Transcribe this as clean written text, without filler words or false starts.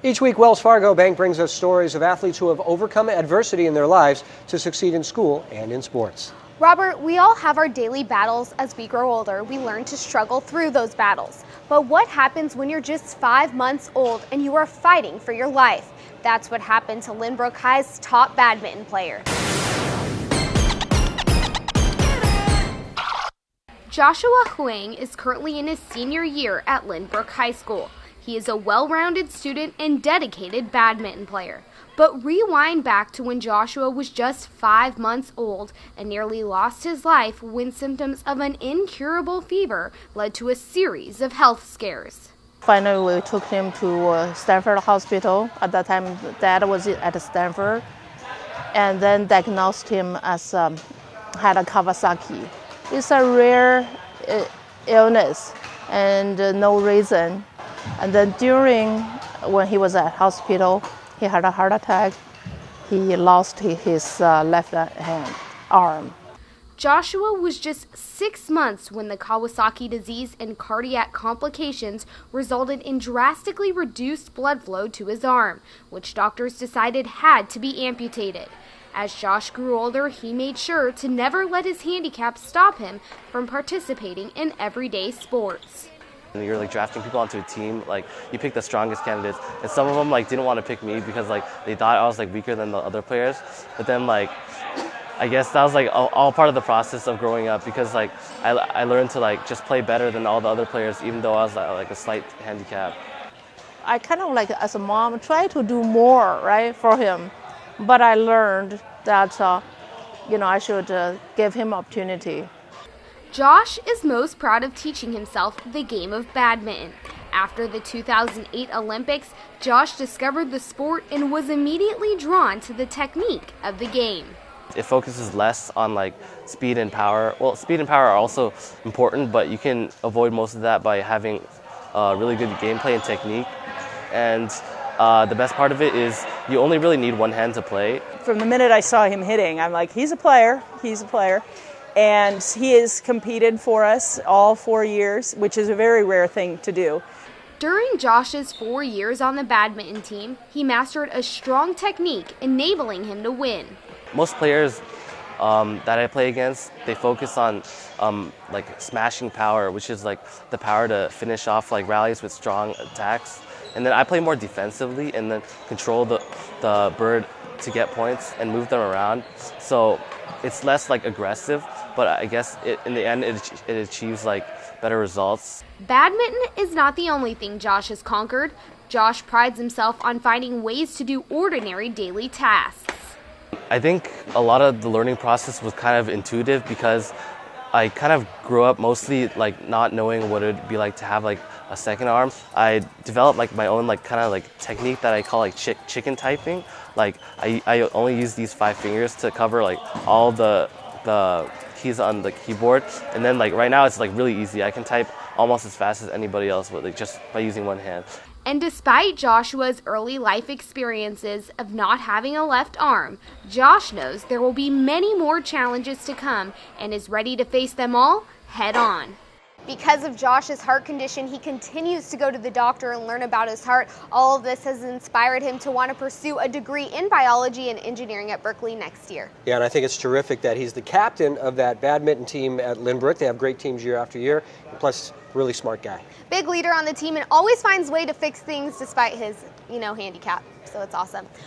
Each week, Wells Fargo Bank brings us stories of athletes who have overcome adversity in their lives to succeed in school and in sports. Robert, we all have our daily battles. As we grow older, we learn to struggle through those battles. But what happens when you're just 5 months old and you are fighting for your life? That's what happened to Lynbrook High's top badminton player. Joshua Huang is currently in his senior year at Lynbrook High School. He is a well-rounded student and dedicated badminton player. But rewind back to when Joshua was just 5 months old and nearly lost his life when symptoms of an incurable fever led to a series of health scares. Finally, we took him to Stanford Hospital. At that time, Dad was at Stanford, and then diagnosed him as had a Kawasaki. It's a rare illness and no reason. And then when he was at hospital, he had a heart attack. He lost his left arm. Joshua was just 6 months when the Kawasaki disease and cardiac complications resulted in drastically reduced blood flow to his arm, which doctors decided had to be amputated. As Josh grew older, he made sure to never let his handicap stop him from participating in everyday sports. You're drafting people onto a team, you pick the strongest candidates, and some of them didn't want to pick me because they thought I was weaker than the other players. But then I guess that was all part of the process of growing up, because I learned to just play better than all the other players, even though I was a slight handicap. I kind of as a mom try to do more for him, but I learned that I should give him opportunity. Josh is most proud of teaching himself the game of badminton. After the 2008 Olympics, Josh discovered the sport and was immediately drawn to the technique of the game. It focuses less on speed and power. Well, speed and power are also important, but you can avoid most of that by having really good gameplay and technique. And the best part of it is you only really need one hand to play. From the minute I saw him hitting, I'm like, he's a player. And he has competed for us all 4 years, which is a very rare thing to do. During Josh's 4 years on the badminton team, he mastered a strong technique, enabling him to win. Most players that I play against, they focus on smashing power, which is the power to finish off rallies with strong attacks. And then I play more defensively and then control the bird to get points and move them around. So it's less aggressive, but I guess in the end it achieves better results. Badminton is not the only thing Josh has conquered. Josh prides himself on finding ways to do ordinary daily tasks. I think a lot of the learning process was kind of intuitive, because I kind of grew up mostly not knowing what it would be like to have a second arm. I developed my own technique that I call chicken typing. I only use these 5 fingers to cover all the keys on the keyboard, and then right now it's really easy. I can type almost as fast as anybody else with just by using one hand. And despite Joshua's early life experiences of not having a left arm, Josh knows there will be many more challenges to come and is ready to face them all head on. Because of Josh's heart condition, he continues to go to the doctor and learn about his heart. All of this has inspired him to want to pursue a degree in biology and engineering at Berkeley next year. Yeah, and I think it's terrific that he's the captain of that badminton team at Lynbrook. They have great teams year after year, plus really smart guy. Big leader on the team and always finds a way to fix things despite his, handicap. So it's awesome.